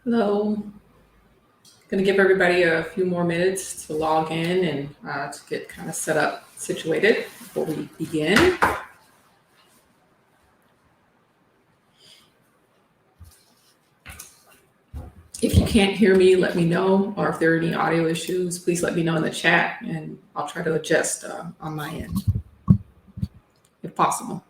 Hello. Going to give everybody a few more minutes to log in and to get kind of set up, situated before we begin. If you can't hear me, let me know, or if there are any audio issues, please let me know in the chat and I'll try to adjust on my end if possible.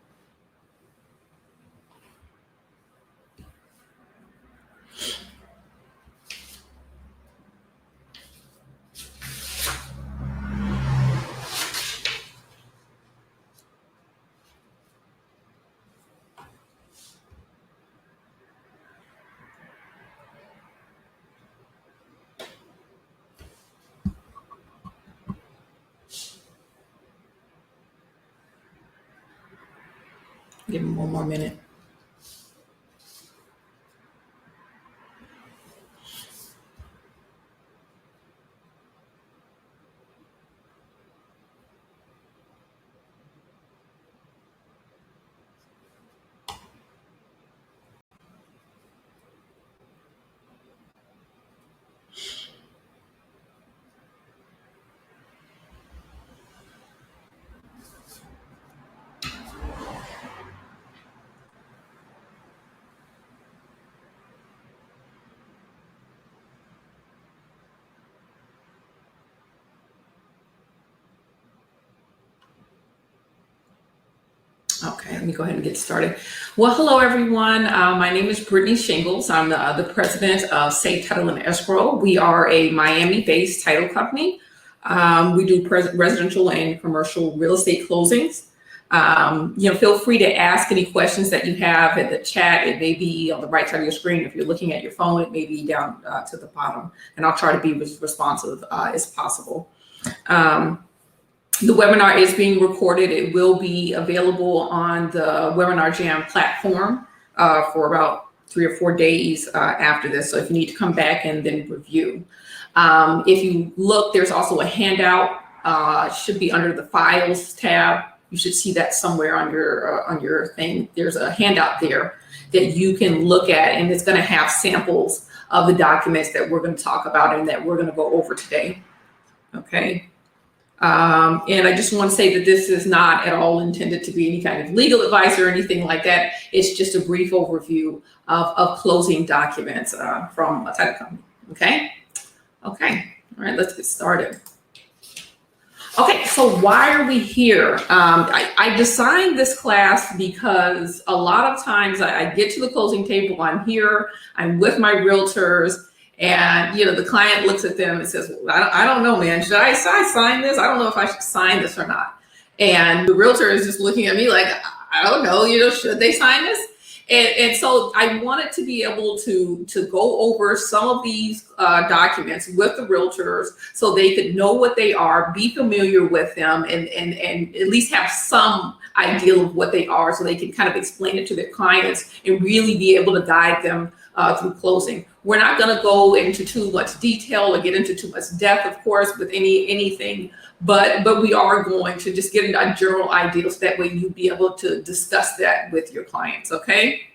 Give them one more minute. Okay, let me go ahead and get started. Well, hello everyone. My name is Brittany Shingles. I'm the president of Safe Title and Escrow. We are a Miami-based title company. We do residential and commercial real estate closings. Feel free to ask any questions that you have in the chat. It may be on the right side of your screen. If you're looking at your phone, it may be down to the bottom, and I'll try to be as responsive as possible. The webinar is being recorded. It will be available on the Webinar Jam platform for about 3 or 4 days after this. So if you need to come back and then review. If you look, there's also a handout. Should be under the Files tab. You should see that somewhere on your thing. There's a handout there that you can look at, and it's going to have samples of the documents that we're going to talk about and that we're going to go over today. Okay. And I just want to say that this is not at all intended to be any kind of legal advice or anything like that. It's just a brief overview of closing documents from a title company. Okay. Okay. All right. Let's get started. Okay. So why are we here? I designed this class because a lot of times I get to the closing table. I'm here. I'm with my realtors. And, the client looks at them and says, well, I don't know, man, should I sign this? I don't know if I should sign this or not. And the realtor is just looking at me like, I don't know, should they sign this? And so I wanted to be able to go over some of these documents with the realtors so they could know what they are, be familiar with them, and at least have some idea of what they are so they can kind of explain it to their clients and really be able to guide them through closing. We're not going to go into too much detail or get into too much depth, of course, with anything, but we are going to just get a general idea so that way you'll be able to discuss that with your clients. Okay.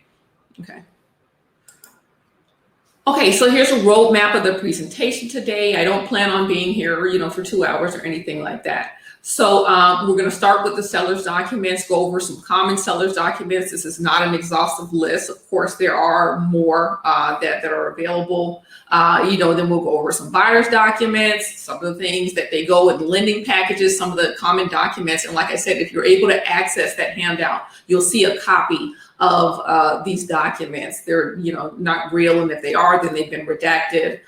Okay, so here's a roadmap of the presentation today. I don't plan on being here, for 2 hours or anything like that. So we're going to start with the seller's documents, go over some common seller's documents. This is not an exhaustive list. Of course, there are more that are available. Then we'll go over some buyer's documents, some of the things that they go in lending packages, some of the common documents. And like I said, if you're able to access that handout, you'll see a copy of these documents. They're, not real. And if they are, then they've been redacted,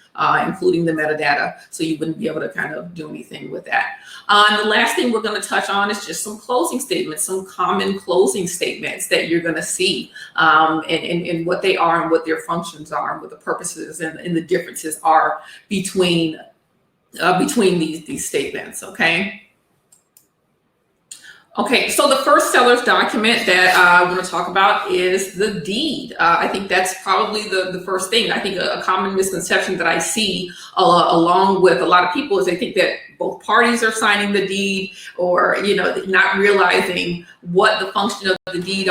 including the metadata. So you wouldn't be able to kind of do anything with that. And the last thing we're going to touch on is just some closing statements, some common closing statements that you're going to see and what they are and what their functions are and what the purposes and the differences are between these statements. Okay, so the first seller's document that I want to talk about is the deed. I think that's probably the first thing. I think a common misconception that I see along with a lot of people is they think that both parties are signing the deed, or not realizing what the function of the deed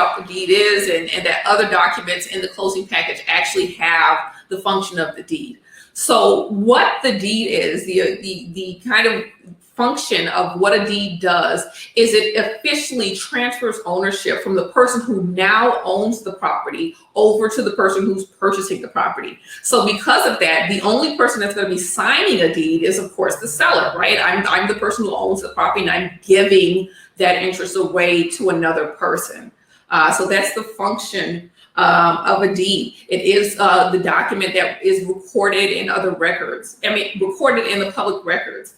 is, and that other documents in the closing package actually have the function of the deed. So what the deed is, the kind of function of what a deed does is it officially transfers ownership from the person who now owns the property over to the person who's purchasing the property. So because of that, the only person that's going to be signing a deed is, of course, the seller, right? I'm the person who owns the property, and I'm giving that interest away to another person. So that's the function of a deed. It is the document that is recorded in other records. I mean, recorded in the public records.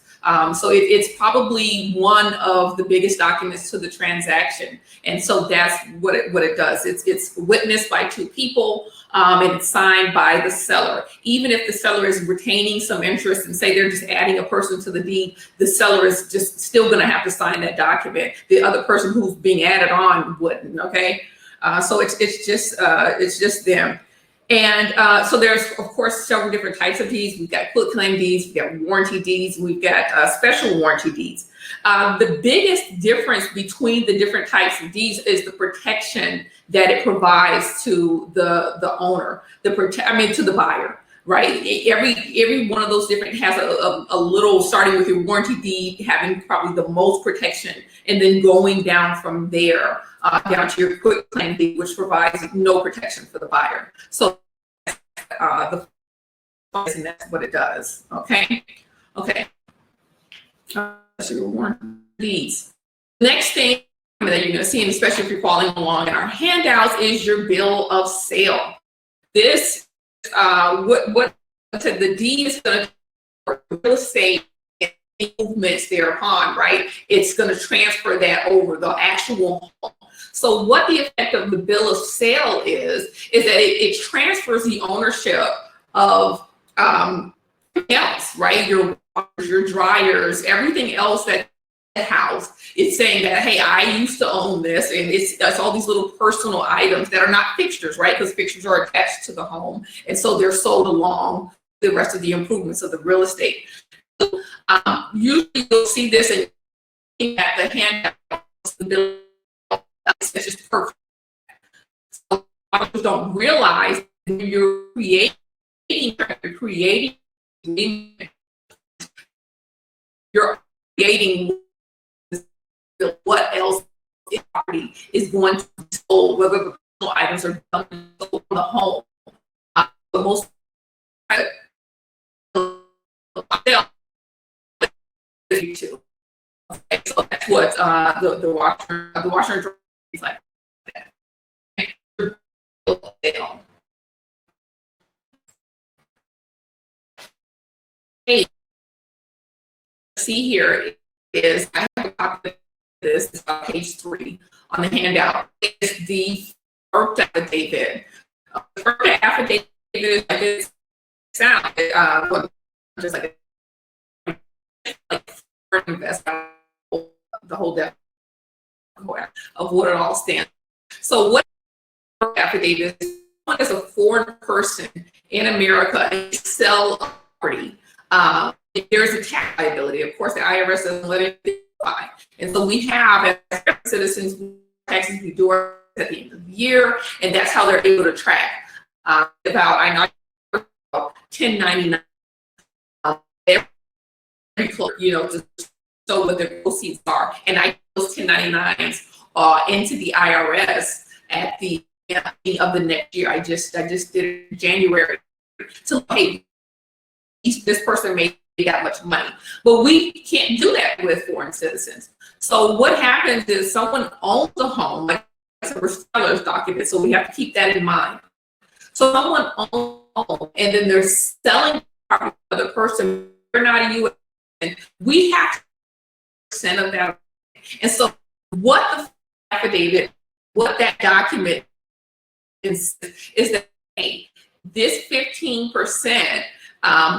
So it's probably one of the biggest documents to the transaction. And so that's what it does. It's witnessed by two people, and it's signed by the seller. Even if the seller is retaining some interest and say they're just adding a person to the deed, the seller is just still going to have to sign that document. The other person who's being added on wouldn't. Okay, so it's just them. And so there's, of course, several different types of deeds. We've got quitclaim deeds, we've got warranty deeds, we've got special warranty deeds. The biggest difference between the different types of deeds is the protection that it provides to the owner, to the buyer, right? Every one of those different has a little, starting with your warranty deed having probably the most protection, and then going down from there down to your quitclaim deed, which provides no protection for the buyer. So and that's what it does. Okay. So your warranty deeds. Next thing that you're going to see, and especially if you're following along in our handouts, is your bill of sale. This what the deed is going to real estate movements thereupon, right? It's going to transfer that over the actual home. So what the effect of the bill of sale is that it transfers the ownership of else, right? Your dryers, everything else that house. It's saying that, hey, I used to own this, and it's all these little personal items that are not fixtures, right? Because fixtures are attached to the home, and so they're sold along the rest of the improvements of the real estate. So, usually you'll see this in at the handout. The bill it's just perfect. So others don't realize that you're creating, you're creating what else in property is going to be sold, whether the personal items are done in the home. The most too. Okay, so that's what the washer and dryer is like. Hey, see here is I have a copy of this. It's on page 3 on the handout. It's the FERC affidavit. The FERC affidavit is like this sound. Just like investment, the whole depth of what it all stands. So what affidavit is? Someone is a foreign person in America and sell a property. If there's a tax liability, of course, the IRS doesn't let it apply. And so we have, as citizens, taxes we do at the end of the year, and that's how they're able to track. About 1099. Every clerk, to show what their proceeds are, and I those 1099s into the IRS at the beginning of the next year. I just did it in January to pay this person made that much money, but we can't do that with foreign citizens. So what happens is someone owns a home, like a seller's document, so we have to keep that in mind. So someone owns a home, and then they're selling property to the person. They're not a U.S. We have % of that. And so what the affidavit, what that document is that, hey, this 15%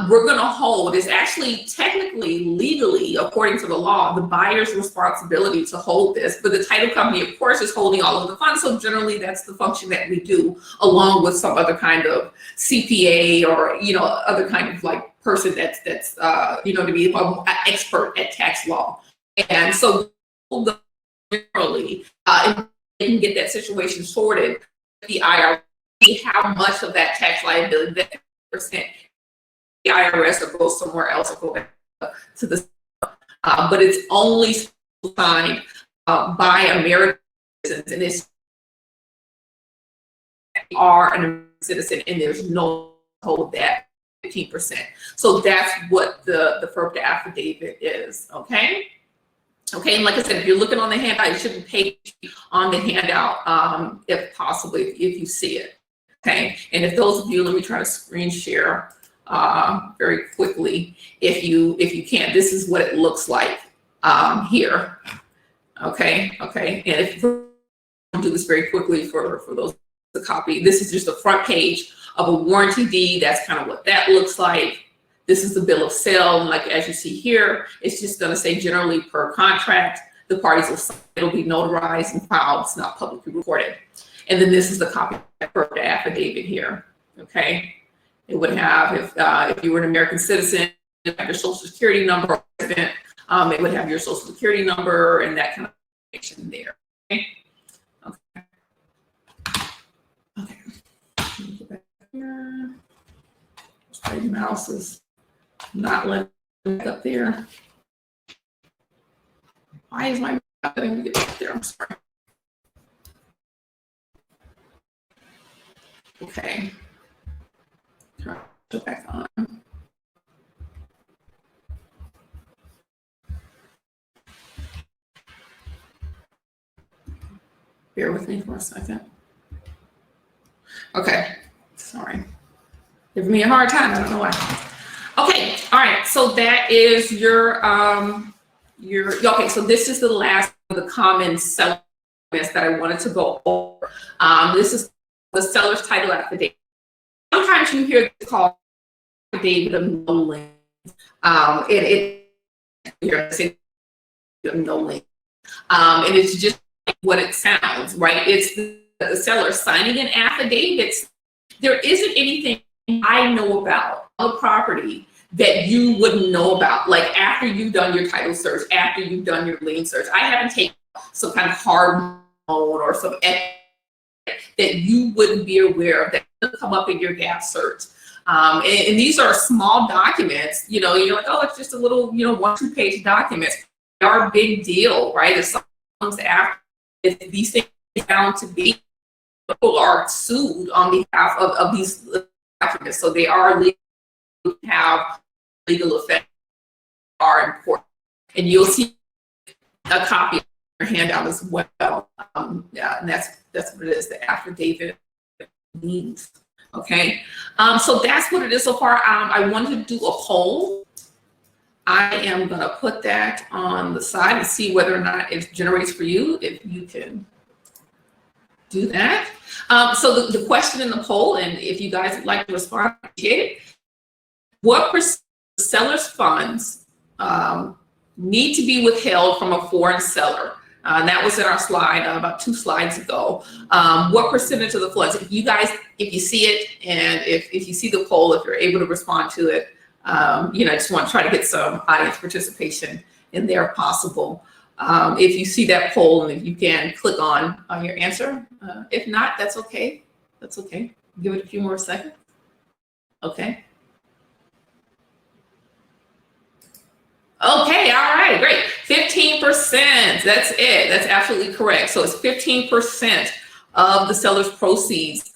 we're going to hold is actually technically, legally, according to the law, the buyer's responsibility to hold this. But the title company, of course, is holding all of the funds. So generally, that's the function that we do, along with some other kind of CPA or other kind of like person that's to be an expert at tax law. And so generally, they can get that situation sorted. The IRS, how much of that tax liability that the IRS or go somewhere else or go back to the, but it's only signed by American citizens, and it's are an American citizen, and there's no hold that 15%. So that's what the FERPA affidavit is. Okay. Okay, and like I said, if you're looking on the handout, you shouldn't pay on the handout if possible, if you see it. Okay, and if those of you, let me try to screen share very quickly. If you can't, this is what it looks like here. Okay, okay, and if you do this very quickly for those to copy, this is just the front page of a warranty deed. That's kind of what that looks like. This is the bill of sale, and like as you see here, it's just going to say generally per contract. The parties will sign, it'll be notarized and filed. It's not publicly recorded. And then this is the copy of the affidavit here. Okay, it would have if you were an American citizen, it would have your social security number. It would have your social security number and that kind of information there. Okay. Okay. Okay. Let me get back here. My mouse is not letting me get up there. Why is my mouse not letting me get up there? I'm sorry. Okay. Turn it back on. Bear with me for a second. Okay. Sorry. Giving me a hard time. I don't know why. Okay. All right. So that is your okay. So this is the last of the common seller that I wanted to go over. This is the seller's title affidavit. Sometimes you hear this called affidavit of no lien. You're saying no lien. And it's just what it sounds, right? It's the seller signing an affidavit. There isn't anything I know about a property that you wouldn't know about, like after you've done your title search, after you've done your lien search. I haven't taken some kind of hard loan or some that you wouldn't be aware of that will come up in your gap search. And these are small documents, you're like, oh, it's just a little, 1-2 page documents. They are a big deal, right? If something comes after, if these things are found to be, people are sued on behalf of these documents. So they are legal, have legal effect, are important. And you'll see a copy of your handout as well. Yeah, and that's what it is, the affidavit means. Okay, so that's what it is so far. I wanted to do a poll. I am going to put that on the side and see whether or not it generates for you, if you can do that. So the question in the poll, and if you guys would like to respond, I appreciate it. What percent of seller's funds need to be withheld from a foreign seller? And that was in our slide about 2 slides ago. What percentage of the funds, if you see it, and if you see the poll, if you're able to respond to it, I just want to try to get some audience participation in there if possible. If you see that poll, and if you can click on your answer. If not, that's okay. That's okay. Give it a few more seconds. Okay. Okay, all right, great. 15%, that's it. That's absolutely correct. So it's 15% of the seller's proceeds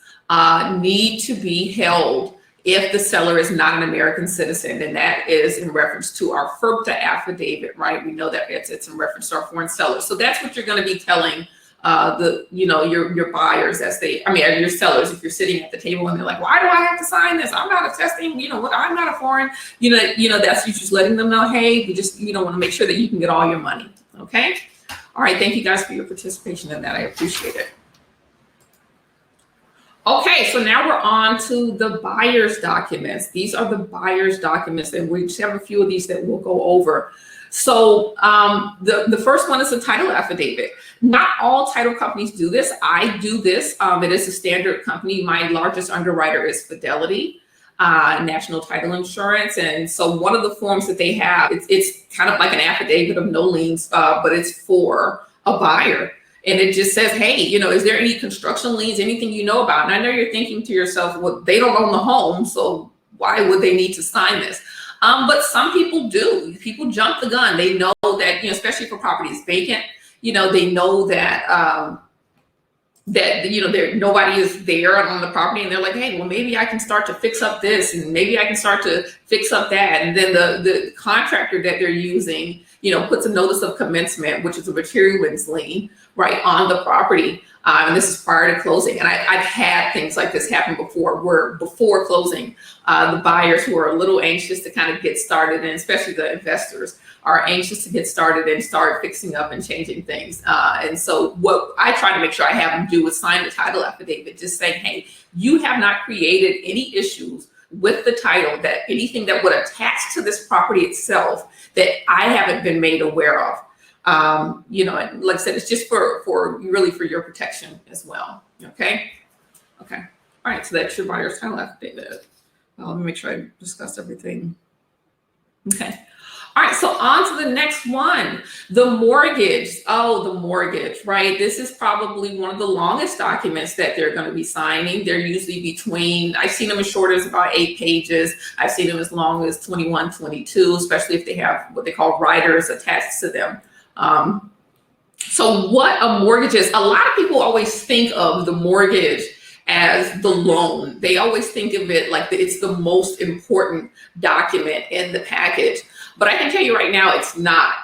need to be held if the seller is not an American citizen, and that is in reference to our FERPA affidavit, right? We know that it's in reference to our foreign sellers. So that's what you're going to be telling your buyers your sellers, if you're sitting at the table and they're like, why do I have to sign this? I'm not attesting, I'm not a foreign, that's you just letting them know, hey, we just, want to make sure that you can get all your money. Okay. All right. Thank you guys for your participation in that. I appreciate it. Okay, so now we're on to the buyer's documents. These are the buyer's documents, and we just have a few of these that we'll go over. So the first one is the title affidavit. Not all title companies do this. I do this. It is a standard company. My largest underwriter is Fidelity, National Title Insurance. And so one of the forms that they have, it's kind of like an affidavit of no liens, but it's for a buyer. And it just says, hey, is there any construction liens, anything you know about? And I know you're thinking to yourself, well, they don't own the home, so why would they need to sign this? But some people do. People jump the gun. They know that, especially for properties vacant, they know that there nobody is there on the property, and they're like, hey, well, maybe I can start to fix up this, and maybe I can start to fix up that, and then the contractor that they're using, puts a notice of commencement, which is a material lien, right, on the property. And this is prior to closing. And I've had things like this happen before, where before closing, the buyers who are a little anxious to kind of get started, and especially the investors are anxious to get started and start fixing up and changing things. And so what I try to make sure I have them do is sign the title affidavit, just saying, hey, you have not created any issues with the title, that anything that would attach to this property itself that I haven't been made aware of. And like I said, it's just for really for your protection as well. Okay. All right. So that's your buyer's title affidavit. Let me make sure I discuss everything. Okay. All right. So on to the next one, the mortgage. Oh, the mortgage, right? This is probably one of the longest documents that they're going to be signing. They're usually between, I've seen them as short as about 8 pages. I've seen them as long as 21, 22, especially if they have what they call riders attached to them. So what a mortgage is, a lot of people always think of the mortgage as the loan. They always think of it like it's the most important document in the package. But I can tell you right now, it's not.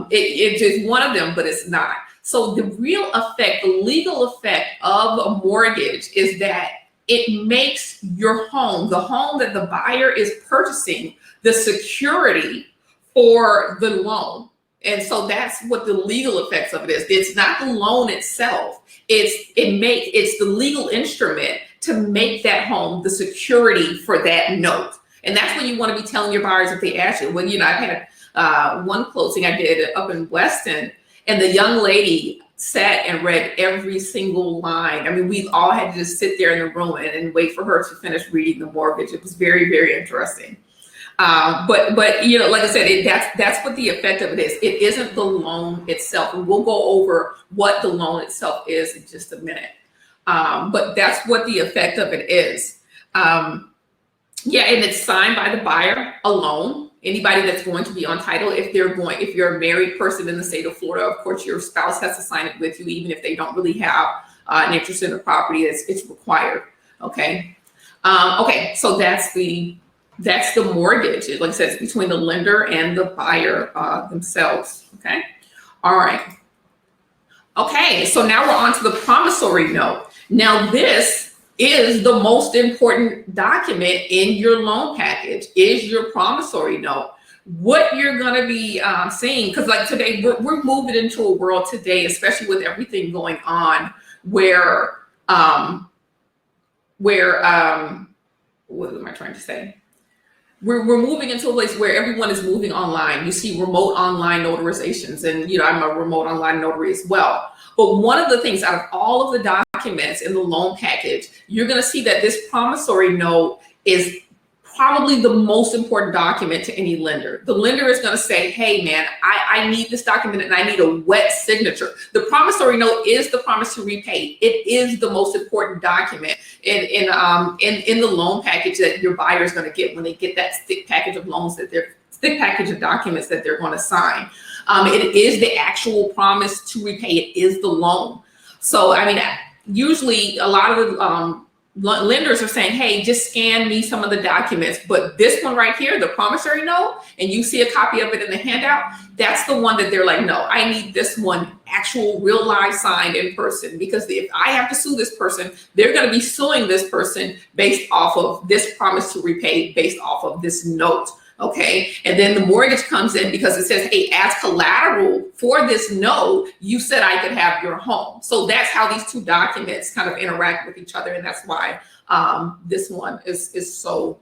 It's just one of them, but it's not. So the real effect, the legal effect of a mortgage is that it makes your home, the home that the buyer is purchasing, the security for the loan. And so that's what the legal effects of it is. It's not the loan itself. It's the legal instrument to make that home the security for that note. And that's what you want to be telling your buyers if they ask you. Well, I've had one closing I did up in Weston, and the young lady sat and read every single line. I mean, we all had to just sit there in the room and wait for her to finish reading the mortgage. It was very, very interesting. But like I said, that's what the effect of it is. It isn't the loan itself, and we'll go over what the loan itself is in just a minute. But that's what the effect of it is. And it's signed by the buyer alone. Anybody that's going to be on title, if you're a married person in the state of Florida, of course, your spouse has to sign it with you, even if they don't really have an interest in the property. It's required. Okay. So that's the mortgage. Like I said, it's between the lender and the buyer themselves. Okay. All right. Okay. So now we're on to the promissory note. Now this is the most important document in your loan package, is your promissory note. What you're going to be seeing, because like today, we're moving into a world today, especially with everything going on, where what am I trying to say? We're moving into a place where everyone is moving online. You see remote online notarizations, and I'm a remote online notary as well. But one of the things, out of all of the documents in the loan package, you're going to see that this promissory note is probably the most important document to any lender. The lender is going to say, hey man, I need this document and I need a wet signature. The promissory note is the promise to repay. It is the most important document in the loan package that your buyer is going to get when they get that thick package of documents that they're going to sign. It is the actual promise to repay. It is the loan. So, I mean, usually a lot of the lenders are saying, hey, just scan me some of the documents. But this one right here, the promissory note, and you see a copy of it in the handout, that's the one that they're like, no, I need this one actual real live signed in person, because if I have to sue this person, they're going to be suing this person based off of this promise to repay, based off of this note. Okay. And then the mortgage comes in because it says, hey, as collateral for this note, you said I could have your home. So that's how these two documents kind of interact with each other. And that's why this one is so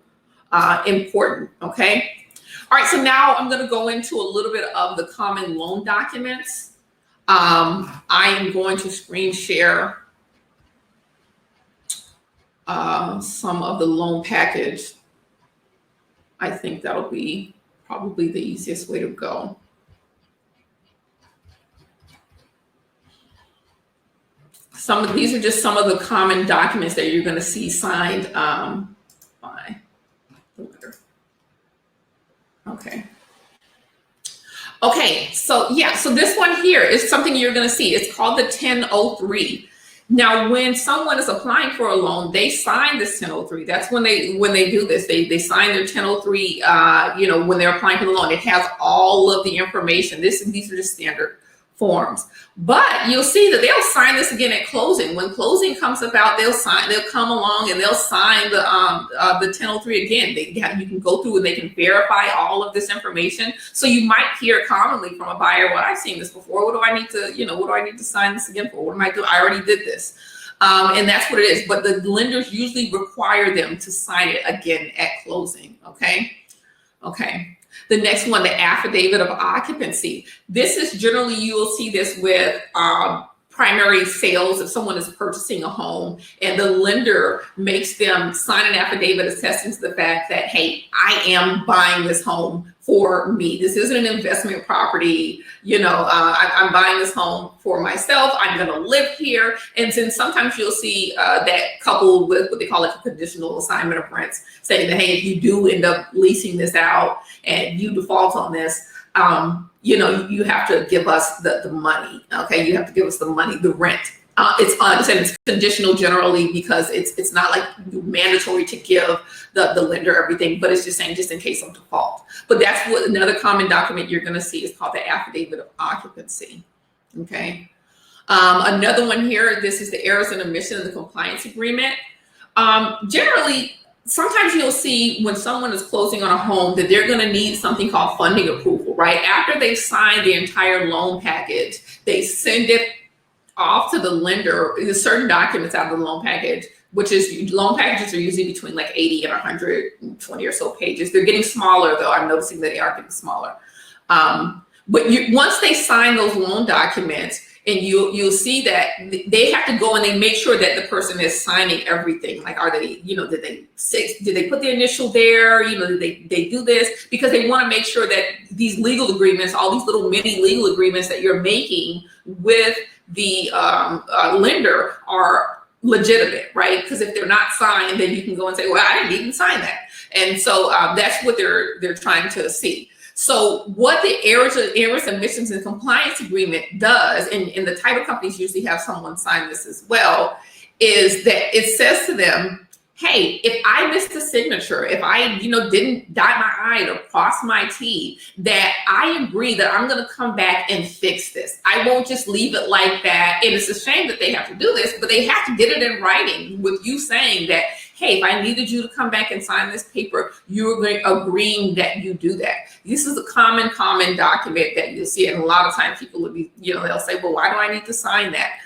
important. Okay. All right. So now I'm going to go into a little bit of the common loan documents. I am going to screen share some of the loan package. I think that'll be probably the easiest way to go. These are just some of the common documents that you're going to see signed by Okay. Okay, so yeah, so this one here is something you're going to see. It's called the 1003. Now, when someone is applying for a loan, they sign this 1003. That's when they do this. They sign their 1003. When they're applying for the loan, it has all of the information. These are just standard forms. But you'll see that they'll sign this again at closing. When closing comes about, they'll come along and they'll sign the 1003 again. You can go through and they can verify all of this information. So you might hear commonly from a buyer, well, I've seen this before. What do I need to sign this again for? What am I doing? I already did this. And that's what it is. But the lenders usually require them to sign it again at closing. Okay. The next one, the affidavit of occupancy. This is generally, you will see this with primary sales. If someone is purchasing a home and the lender makes them sign an affidavit attesting to the fact that, hey, I am buying this home for me. This isn't an investment property. I'm buying this home for myself. I'm going to live here. And then sometimes you'll see that coupled with what they call like a conditional assignment of rents, saying that, hey, if you do end up leasing this out and you default on this, you have to give us the money. Okay, you have to give us the money, the rent. It's like I said, it's conditional generally because it's not like mandatory to give the lender everything, but it's just saying just in case of default. But that's what another common document you're going to see is called the affidavit of occupancy. Okay. Another one here. This is the errors and omission of the compliance agreement. Generally, sometimes you'll see when someone is closing on a home that they're going to need something called funding approval, right? After they've signed the entire loan package, they send it off to the lender. There's certain documents out of the loan package, which is loan packages are usually between like 80 and 120 or so pages. They're getting smaller though. I'm noticing that they are getting smaller. But once they sign those loan documents, and you'll see that they have to go and they make sure that the person is signing everything. Like, are they, did they put the initial there? Did they do this? Because they want to make sure that these legal agreements, all these little mini legal agreements that you're making with the lender are legitimate, right? Because if they're not signed, then you can go and say, well, I didn't even sign that. And so that's what they're trying to see. So what the errors, omissions, and compliance agreement does, and the title companies usually have someone sign this as well, is that it says to them, hey, if I missed a signature, if I, didn't dot my I or cross my T, that I agree that I'm going to come back and fix this. I won't just leave it like that. And it's a shame that they have to do this, but they have to get it in writing with you saying that, hey, if I needed you to come back and sign this paper, you're agreeing that you do that. This is a common document that you'll see. And a lot of times people will be, they'll say, well, why do I need to sign that?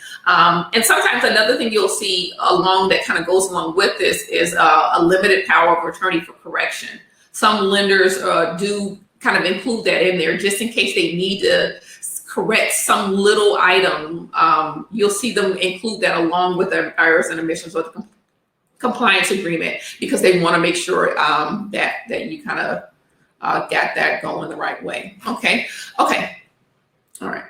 And sometimes another thing you'll see along that kind of goes along with this is a limited power of attorney for correction. Some lenders do kind of include that in there just in case they need to correct some little item. You'll see them include that along with the errors and omissions or the compliance agreement because they want to make sure that you kind of got that going the right way. Okay. All right.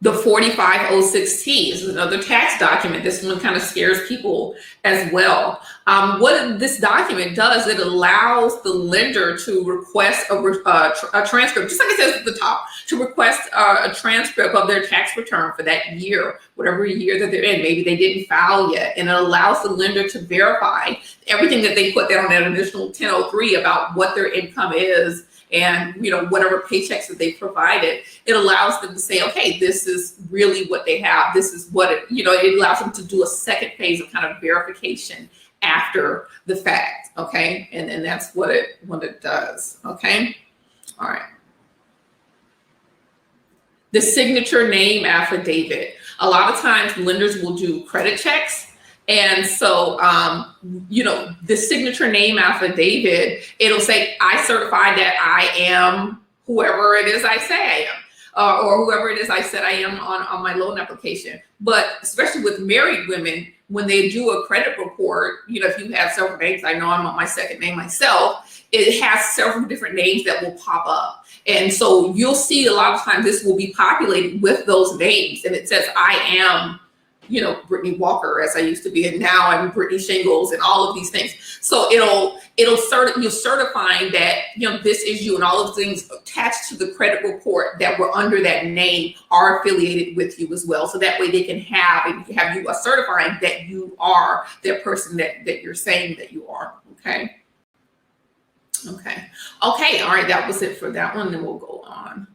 The 4506T is another tax document. This one kind of scares people as well. What this document does, it allows the lender to request a transcript, just like it says at the top, to request a transcript of their tax return for that year, whatever year that they're in. Maybe they didn't file yet, and it allows the lender to verify everything that they put down on that initial 1003 about what their income is and whatever paychecks that they provided. It allows them to say, okay, this is really what they have. This is what it allows them to do a second phase of kind of verification after the fact. Okay, and that's what it does. Okay, all right. The signature name affidavit. A lot of times lenders will do credit checks. And so, the signature name affidavit, it'll say, I certify that I am whoever it is I say I am, or whoever it is I said I am on my loan application. But especially with married women, when they do a credit report, if you have several names, I know I'm on my second name myself, it has several different names that will pop up. And so you'll see a lot of times this will be populated with those names. And it says, I am Brittany Walker as I used to be, and now I'm Brittany Shingles and all of these things. So you're certifying that this is you, and all of the things attached to the credit report that were under that name are affiliated with you as well. So that way they can have you certifying that you are that person that you're saying that you are. Okay. All right, that was it for that one. Then we'll go on.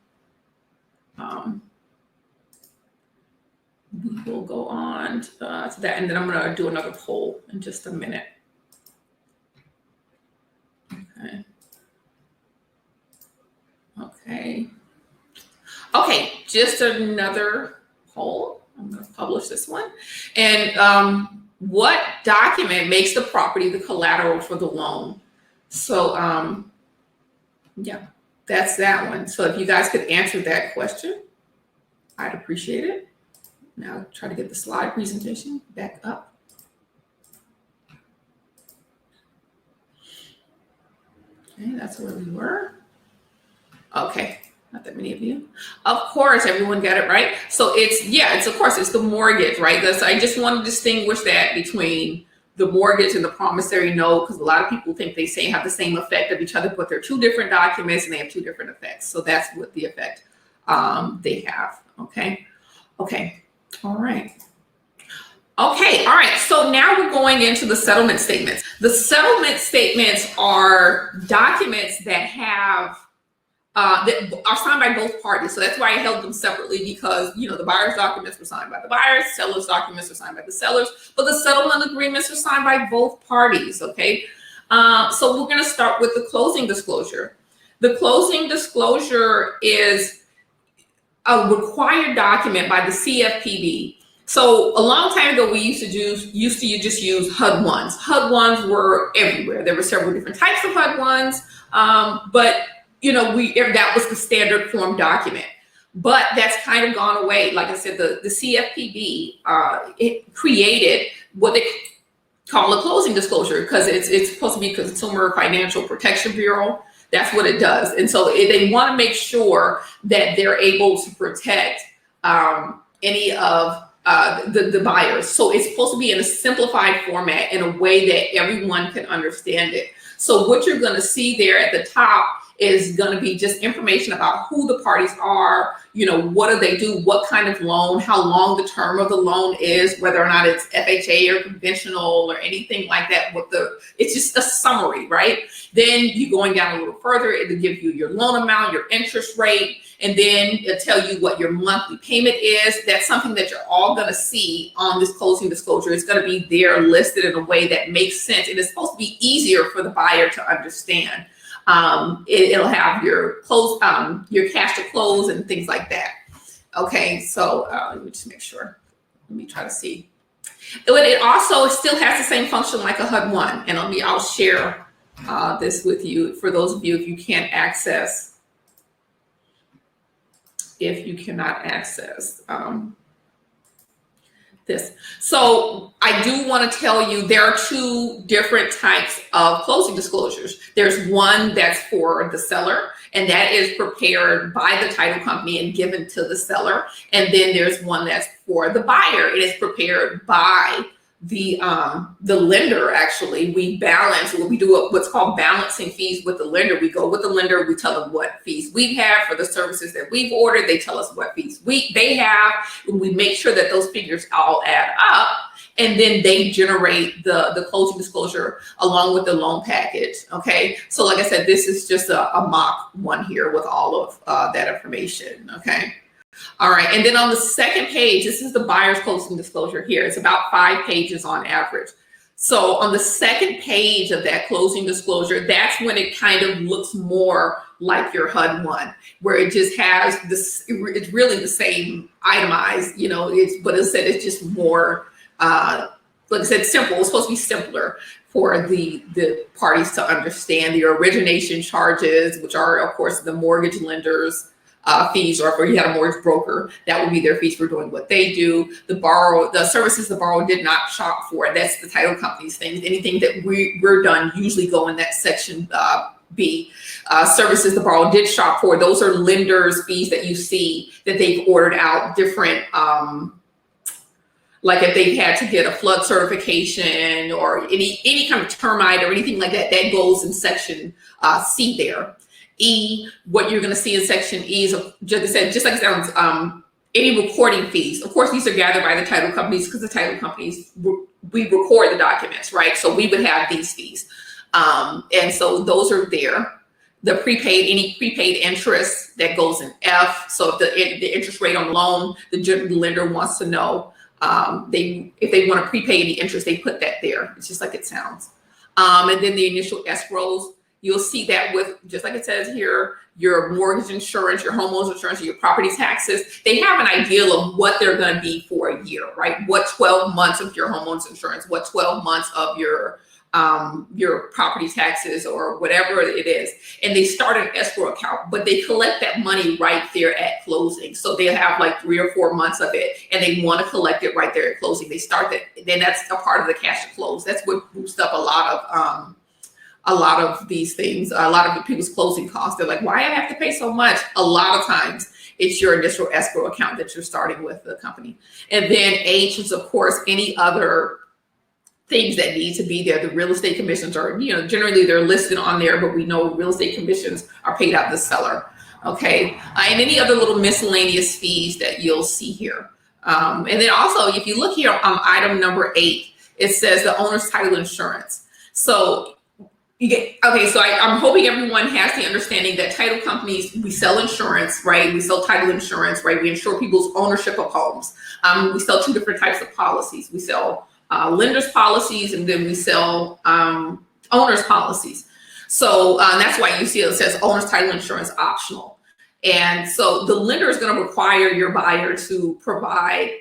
We will go on to that, and then I'm going to do another poll in just a minute. Okay, just another poll. I'm going to publish this one. And what document makes the property the collateral for the loan? So yeah, that's that one. So if you guys could answer that question, I'd appreciate it. Now try to get the slide presentation back up. Okay, that's where we were. Okay, not that many of you. Of course, everyone got it right. So it's the mortgage, right? I just want to distinguish that between the mortgage and the promissory note, because a lot of people think they have the same effect of each other, but they're two different documents and they have two different effects. So that's what the effect they have. Okay. All right. So now we're going into the settlement statements. The settlement statements are documents that have that are signed by both parties. So that's why I held them separately, because the buyer's documents were signed by the buyers, seller's documents are signed by the sellers, but the settlement agreements are signed by both parties. Okay. So we're going to start with the closing disclosure. The closing disclosure is a required document by the CFPB. So a long time ago, we used to just use HUD-1s. HUD-1s were everywhere. There were several different types of HUD-1s, but that was the standard form document. But that's kind of gone away. Like I said, the CFPB it created what they call a closing disclosure, because it's supposed to be Consumer Financial Protection Bureau. That's what it does. And so they want to make sure that they're able to protect any of the buyers. So it's supposed to be in a simplified format in a way that everyone can understand it. So what you're going to see there at the top is going to be just information about who the parties are, what do they do, what kind of loan, how long the term of the loan is, whether or not it's FHA or conventional or anything like that. It's just a summary, right? Then you going down a little further, it'll give you your loan amount, your interest rate, and then it'll tell you what your monthly payment is. That's something that you're all going to see on this closing disclosure. It's going to be there listed in a way that makes sense. It is supposed to be easier for the buyer to understand. It'll have your cash to close and things like that. Okay, so let me just make sure. Let me try to see. It also still has the same function like a HUD-1, and I'll share this with you for those of you if you cannot access this. So I do want to tell you there are two different types of closing disclosures. There's one that's for the seller, and that is prepared by the title company and given to the seller. And then there's one that's for the buyer. It is prepared by the lender. Actually, we do what's called balancing fees with the lender. We go with the lender, we tell them what fees we have for the services that we've ordered, they tell us what fees they have, and we make sure that those figures all add up, and then they generate the closing disclosure along with the loan package. Okay, so like I said, this is just a mock one here with all of that information. Okay. All right, and then on the second page, this is the buyer's closing disclosure here. It's about 5 pages on average. So on the second page of that closing disclosure, that's when it kind of looks more like your HUD-1, where it just has this, it's really the same itemized, but as I said, it's just more, like I said, simple. It's supposed to be simpler for the parties to understand. The origination charges, which are, of course, the mortgage lenders' fees, or if you had a mortgage broker, that would be their fees for doing what they do. The services the borrower did not shop for, that's the title company's things. Anything that we're done usually go in that section B. Services the borrower did shop for, those are lenders' fees that you see that they've ordered out, different Like if they had to get a flood certification or any kind of termite or anything like that, that goes in section C there. E, what you're going to see in section E is, just like I said, just like it sounds, any recording fees. Of course, these are gathered by the title companies because the title companies, we record the documents, right? So we would have these fees. And so those are there. The prepaid, any prepaid interest that goes in F. So if the interest rate on the loan, the lender wants to know, if they want to prepay any interest, they put that there. It's just like it sounds. And then the initial escrows, you'll see that with, just like it says here, your mortgage insurance, your homeowner's insurance, your property taxes. They have an ideal of what they're going to be for a year, right? What 12 months of your homeowner's insurance, what 12 months of your property taxes or whatever it is. And they start an escrow account, but they collect that money right there at closing. So they'll have like 3 or 4 months of it and they want to collect it right there at closing. They start that, then that's a part of the cash to close. That's what boosts up a lot of these things, a lot of the people's closing costs. They're like, why I have to pay so much? A lot of times it's your initial escrow account that you're starting with the company. And then H is of course any other things that need to be there. The real estate commissions are, generally they're listed on there, but we know real estate commissions are paid out to the seller. Okay. And any other little miscellaneous fees that you'll see here. And then also, if you look here on item number 8, it says the owner's title insurance. So I'm hoping everyone has the understanding that title companies, we sell insurance, right? We sell title insurance, right? We insure people's ownership of homes. We sell 2 different types of policies. We sell lenders policies, and then we sell owners policies. So that's why you see it says owner's title insurance optional. And so the lender is going to require your buyer to provide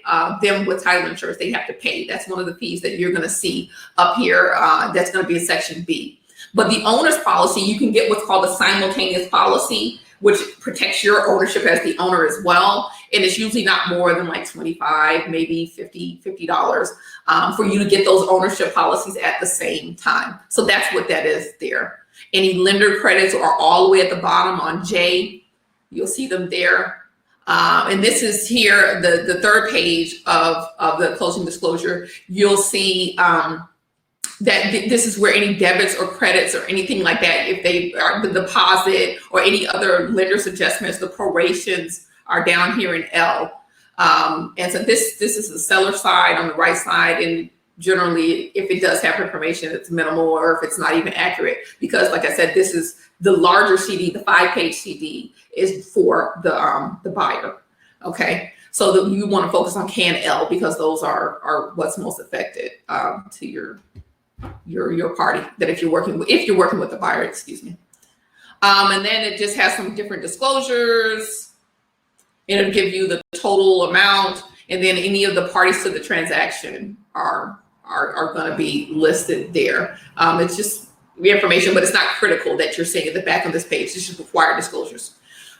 them with title insurance. They have to pay. That's one of the fees that you're going to see up here. That's going to be in section B. But the owner's policy, you can get what's called a simultaneous policy, which protects your ownership as the owner as well. And it's usually not more than like $25, maybe $50 for you to get those ownership policies at the same time. So that's what that is there. Any lender credits are all the way at the bottom on J. You'll see them there. And this is here, the third page of the closing disclosure. You'll see that this is where any debits or credits or anything like that, if they are the deposit or any other lender's adjustments, the prorations are down here in L. And so this is the seller side on the right side. And generally, if it does have information, it's minimal or if it's not even accurate, because like I said, this is the larger CD, the 5-page CD is for the buyer. Okay. So you want to focus on K and L because those are what's most affected to your party, that if you're working with the buyer, excuse me. And then it just has some different disclosures. It'll give you the total amount, and then any of the parties to the transaction are going to be listed there. It's just the information, but it's not critical that you're seeing at the back of this page. It's just required disclosures.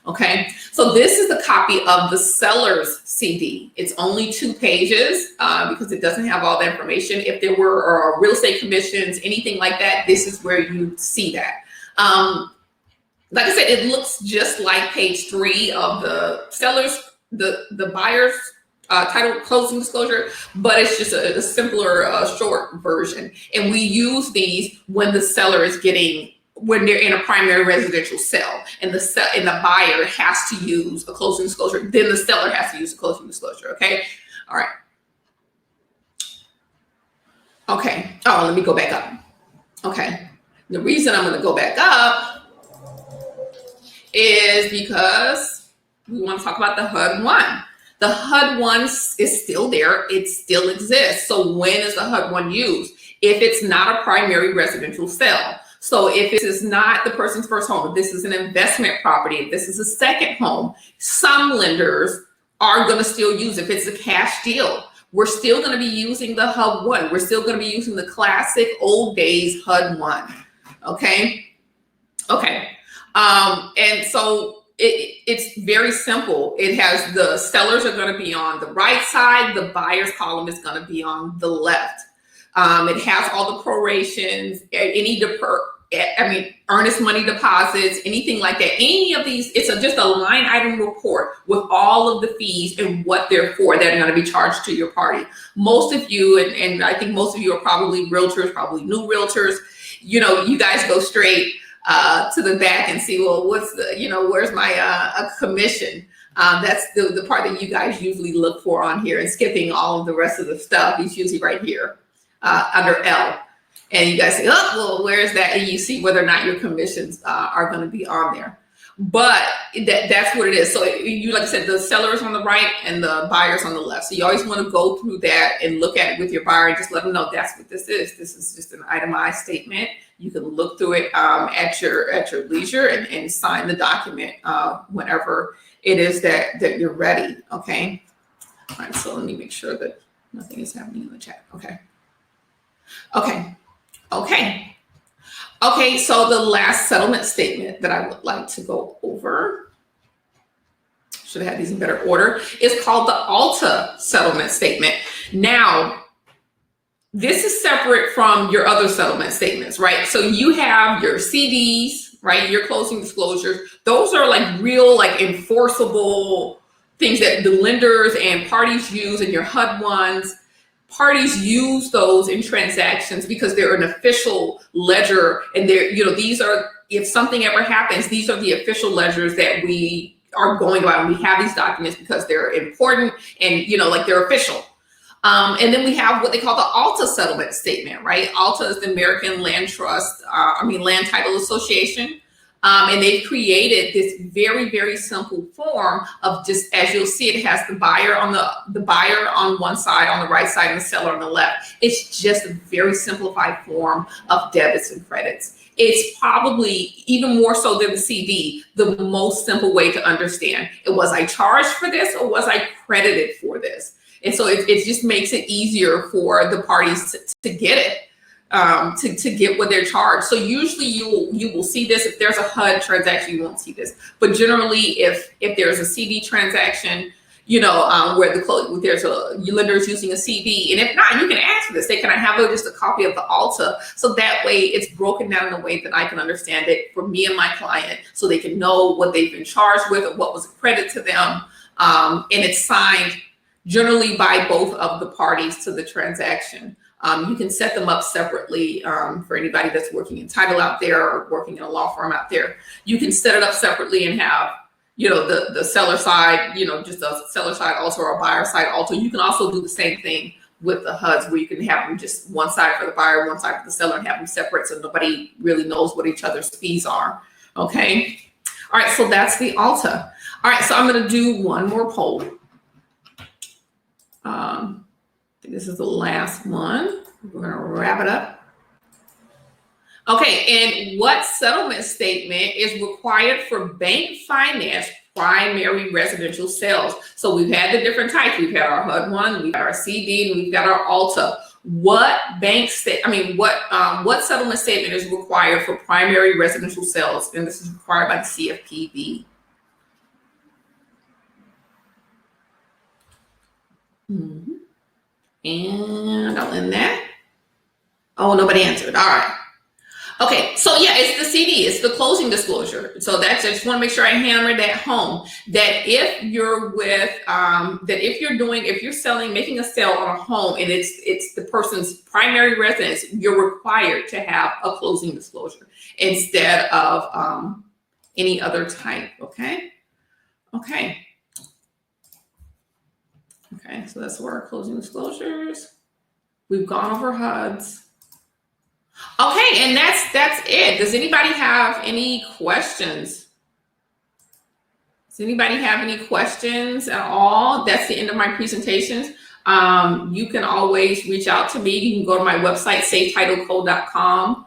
Okay, so this is the copy of the seller's CD. It's only 2 pages because it doesn't have all the information. If there were real estate commissions, anything like that, this is where you see that. Like I said, it looks just like page 3 of the seller's, the buyer's title closing disclosure, but it's just a simpler, short version. And we use these when the seller is when they're in a primary residential sale, and the buyer has to use a closing disclosure, then the seller has to use a closing disclosure. Okay. All right. Okay. Oh, let me go back up. Okay. The reason I'm going to go back up is because we want to talk about the HUD-1. The HUD-1 is still there. It still exists. So when is the HUD-1 used? If it's not a primary residential sale. So if this is not the person's first home, if this is an investment property, if this is a second home, some lenders are going to still use it. If it's a cash deal, we're still going to be using the HUD-1. We're still going to be using the classic old days HUD-1. Okay. Okay. And so it's very simple. It has the sellers are going to be on the right side. The buyer's column is going to be on the left. It has all the prorations, any earnest money deposits, anything like that. Any of these, it's just a line item report with all of the fees and what they're for that are going to be charged to your party. Most of you, and I think most of you are probably realtors, probably new realtors, you guys go straight to the back and see, well, what's where's my commission? That's the part that you guys usually look for on here, and skipping all of the rest of the stuff is usually right here under L. And you guys say, oh, well, where's that? And you see whether or not your commissions are going to be on there. But that's what it is. So you, like I said, the seller is on the right and the buyer's on the left. So you always want to go through that and look at it with your buyer and just let them know that's what this is. This is just an itemized statement. You can look through it at your leisure and sign the document whenever it is that you're ready. Okay. All right. So let me make sure that nothing is happening in the chat. Okay. Okay, so the last settlement statement that I would like to go over, should have had these in better order, is called the ALTA settlement statement. Now, this is separate from your other settlement statements, right? So you have your CDs, right? Your closing disclosures. Those are like real, like enforceable things that the lenders and parties use, and your HUD ones. Parties use those in transactions because they're an official ledger, and these are, if something ever happens, these are the official ledgers that we are going by, and we have these documents because they're important and like they're official. And then we have what they call the ALTA settlement statement, right? ALTA is the American Land Land Title Association. And they've created this very, very simple form of, just as you'll see, it has the buyer on the buyer on one side, on the right side, and the seller on the left. It's just a very simplified form of debits and credits. It's probably, even more so than the CD, the most simple way to understand. Was I charged for this, or was I credited for this? And so it just makes it easier for the parties to get it. To get what they're charged. So usually you will see this. If there's a HUD transaction, you won't see this. But generally, if there's a CD transaction, where there's a lender is using a CD, and if not, you can ask for this. Say, can I have just a copy of the ALTA? So that way it's broken down in a way that I can understand it for me and my client, so they can know what they've been charged with or what was a credit to them. And it's signed generally by both of the parties to the transaction. You can set them up separately for anybody that's working in title out there or working in a law firm out there. You can set it up separately and have, the seller side, just a seller side ALTA or a buyer side ALTA. You can also do the same thing with the HUDs, where you can have them just one side for the buyer, one side for the seller, and have them separate so nobody really knows what each other's fees are. Okay. All right. So that's the ALTA. All right. So I'm going to do one more poll. This is the last one. We're going to wrap it up. Okay, and what settlement statement is required for bank finance primary residential sales? So we've had the different types. We've had our HUD one, we've got our CD, and we've got our ALTA. What what settlement statement is required for primary residential sales? And this is required by the CFPB. Mm-hmm. And I'll end that. Oh, nobody answered. All right. Okay, so yeah, it's the CD, it's the closing disclosure. So I just want to make sure I hammer that home, that if you're making a sale on a home and it's the person's primary residence, you're required to have a closing disclosure instead of any other type. Okay. Okay, so that's where our closing disclosures. We've gone over HUDs. Okay, and that's it. Does anybody have any questions? Does anybody have any questions at all? That's the end of my presentations. You can always reach out to me. You can go to my website, safetitleco.com,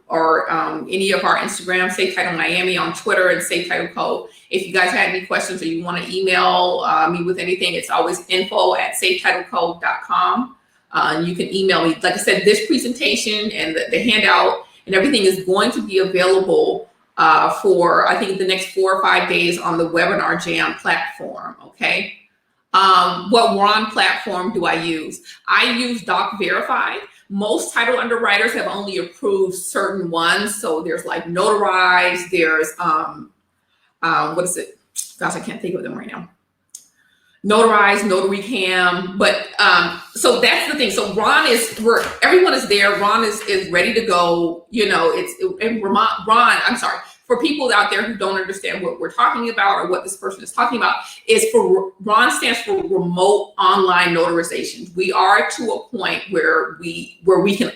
or any of our Instagram, Safe Title Miami, on Twitter, and Safe Title Co. If you guys had any questions or you want to email me with anything, it's always info@safetitleco.com. You can email me. Like I said, this presentation and the handout and everything is going to be available for, I think, the next 4 or 5 days on the Webinar Jam platform. Okay. What Ron platform do I use? I use Doc Verify. most title underwriters have only approved certain ones. So there's like notarized, there's what is it? Gosh, I can't think of them right now. Notarized, notary cam, but so that's the thing. So Ron is where everyone is there. Ron is ready to go. You know, and Ron. I'm sorry for people out there who don't understand what we're talking about or what this person is talking about. Is for Ron stands for remote online notarization. We are to a point where we can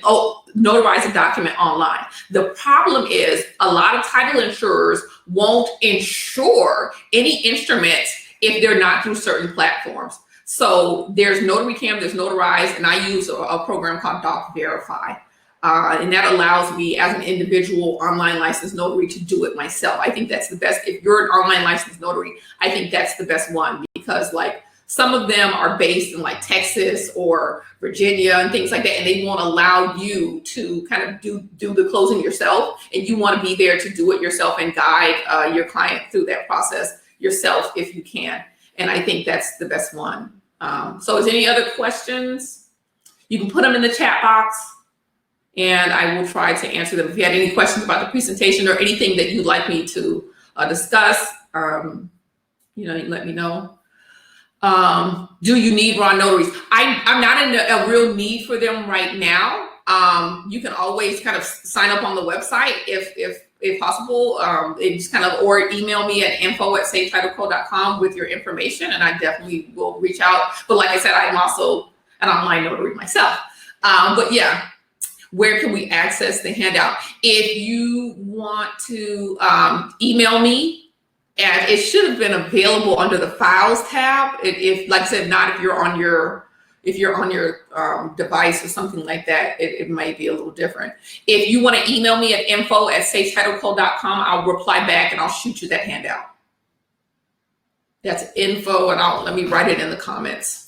notarize a document online. The problem is a lot of title insurers won't insure any instruments if they're not through certain platforms. So there's Notary Cam, there's Notarized, and I use a program called Doc Verify. And that allows me as an individual online licensed notary to do it myself. I think that's the best. If you're an online licensed notary, I think that's the best one because like some of them are based in like Texas or Virginia and things like that. And they won't allow you to kind of do the closing yourself. And you want to be there to do it yourself and guide your client through that process yourself if you can. And I think that's the best one. So is any other questions? You can put them in the chat box and I will try to answer them. If you had any questions about the presentation or anything that you'd like me to discuss, you know, let me know. Do you need Ron notaries? I'm not in a real need for them right now. You can always kind of sign up on the website if possible, just kind of, or email me at info@safetitleco.com with your information, and I definitely will reach out. But like I said, I'm also an online notary myself. But yeah, where can we access the handout? If you want to email me, and it should have been available under the files tab. If like I said, not if you're on your device or something like that, it might be a little different. If you want to email me at info@safetitleco.com, I'll reply back and I'll shoot you that handout. That's info, and let me write it in the comments.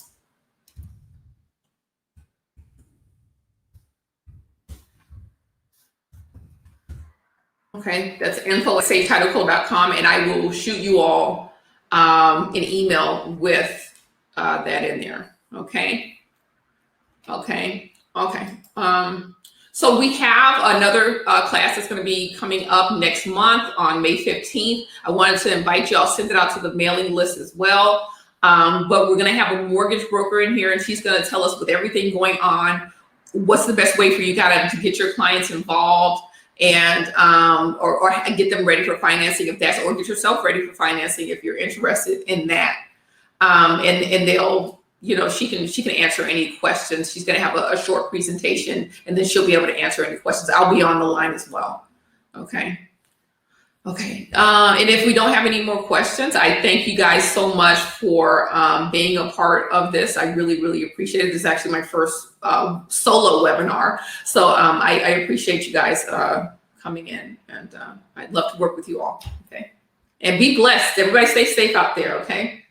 Okay, that's info@safetitleco.com, and I will shoot you all an email with that in there. Okay. So we have another class that's going to be coming up next month on May 15th. I wanted to invite you. I'll send it out to the mailing list as well. But we're going to have a mortgage broker in here, and she's going to tell us with everything going on, what's the best way for you guys to get your clients involved and or get them ready for financing if that's, or get yourself ready for financing if you're interested in that. And they'll, you know, she can answer any questions. She's going to have a short presentation, and then she'll be able to answer any questions. I'll be on the line as well. Okay. And if we don't have any more questions, I thank you guys so much for being a part of this. I really, really appreciate it. This is actually my first solo webinar. So I appreciate you guys coming in, and I'd love to work with you all. Okay. And be blessed. Everybody stay safe out there. Okay.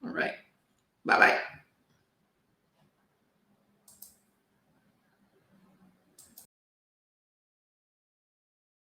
All right.